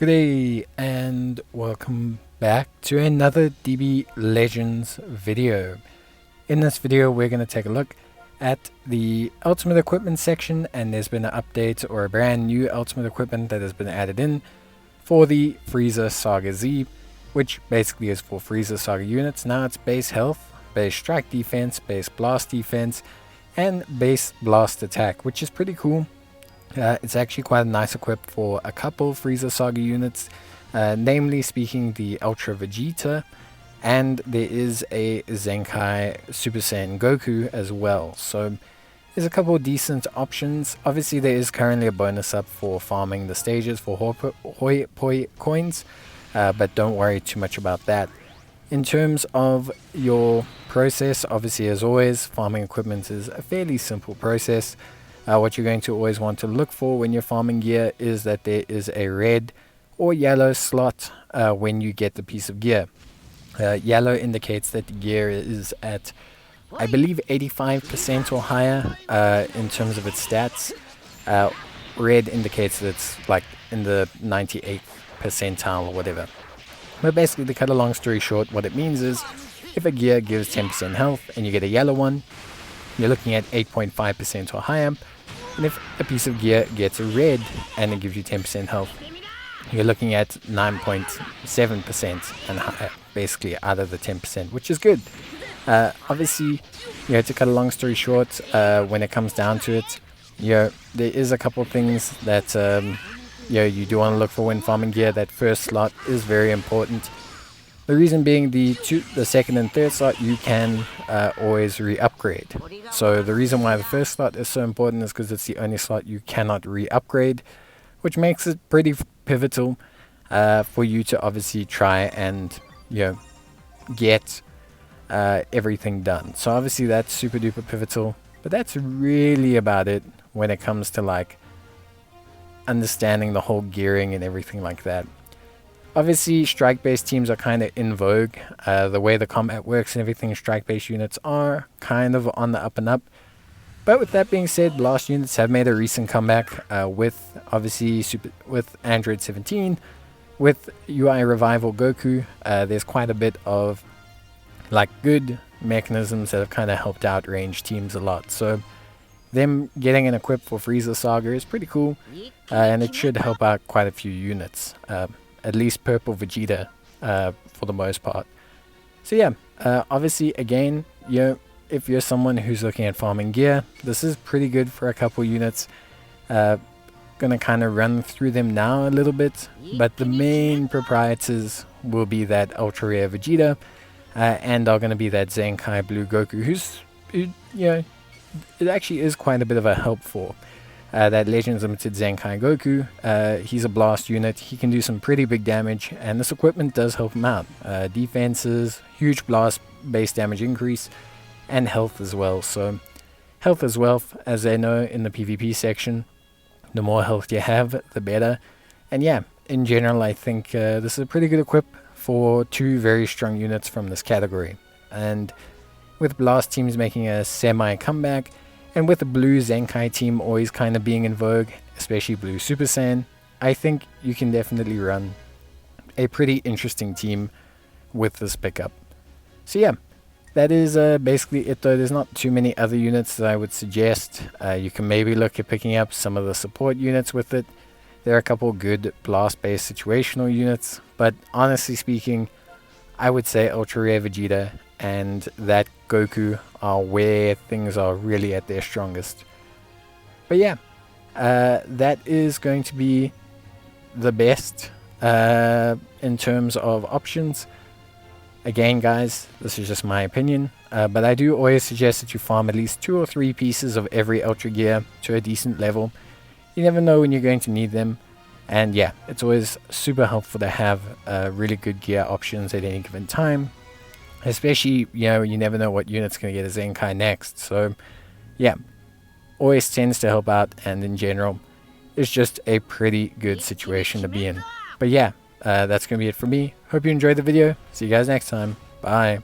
Good day and welcome back to another DB Legends video. In this video we're going to take a look at the ultimate equipment section, and there's been an update or a brand new ultimate equipment that has been added in for the Frieza Saga Z, which basically is for Frieza Saga units. Now it's base health, base strike defense, base blast defense, and base blast attack, which is pretty cool. It's actually quite a nice equip for a couple Frieza Saga units, namely speaking the Ultra Vegeta, and there is a Zenkai Super Saiyan Goku as well. So there's a couple of decent options. Obviously there is currently a bonus up for farming the stages for Hoi Poi coins, but don't worry too much about that. In terms of your process, obviously as always, farming equipment is a fairly simple process. What you're going to always want to look for when you're farming gear is that there is a red or yellow slot when you get the piece of gear. Yellow indicates that the gear is at, I believe, 85% or higher in terms of its stats. Red indicates that it's like in the 98th percentile or whatever. But basically, to cut a long story short, what it means is if a gear gives 10% health and you get a yellow one, you're looking at 8.5% or higher. And if a piece of gear gets a red and it gives you 10% health, you're looking at 9.7% and higher, basically out of the 10%, which is good. Obviously, to cut a long story short, when it comes down to it, there is a couple of things that you do want to look for when farming gear. That first slot is very important. The reason being the second and third slot you can always re-upgrade. So the reason why the first slot is so important is because it's the only slot you cannot re-upgrade, which makes it pretty pivotal for you to obviously try and get everything done. So obviously that's super duper pivotal, but that's really about it when it comes to like understanding the whole gearing and everything like that. Obviously, strike-based teams are kind of in vogue. The way the combat works and everything, strike-based units are kind of on the up and up. But with that being said, blast units have made a recent comeback with, obviously, with Android 17, with UI Revival Goku. There's quite a bit of like good mechanisms that have kind of helped out range teams a lot. So them getting an equip for Frieza Saga is pretty cool, and it should help out quite a few units. At least purple Vegeta for the most part. So yeah, obviously again, if you're someone who's looking at farming gear, this is pretty good for a couple units. Gonna kind of run through them now a little bit, but the main proprietors will be that Ultra Rare Vegeta, and are gonna be that Zenkai Blue Goku, it actually is quite a bit of a help for. That Legends Limited Zenkai Goku, he's a blast unit. He can do some pretty big damage, and this equipment does help him out. Defenses, huge blast base damage increase, and health as well. So health is wealth, as they know in the PvP section. The more health you have, the better. And yeah, in general, I think this is a pretty good equip for two very strong units from this category. And with blast teams making a semi-comeback, and with the blue Zenkai team always kind of being in vogue, especially blue Super Saiyan, I think you can definitely run a pretty interesting team with this pickup. So yeah, that is basically it though. There's not too many other units that I would suggest. You can maybe look at picking up some of the support units with it. There are a couple good blast-based situational units, but honestly speaking, I would say Ultra Rare Vegeta and that Goku are where things are really at their strongest. But yeah, that is going to be the best in terms of options. Again guys, this is just my opinion, but I do always suggest that you farm at least 2 or 3 pieces of every Ultra Gear to a decent level. You never know when you're going to need them, and yeah, it's always super helpful to have really good gear options at any given time. Especially, you never know what unit's going to get a Zenkai next. So, yeah, always tends to help out. And in general, it's just a pretty good situation to be in. But yeah, that's going to be it for me. Hope you enjoyed the video. See you guys next time. Bye.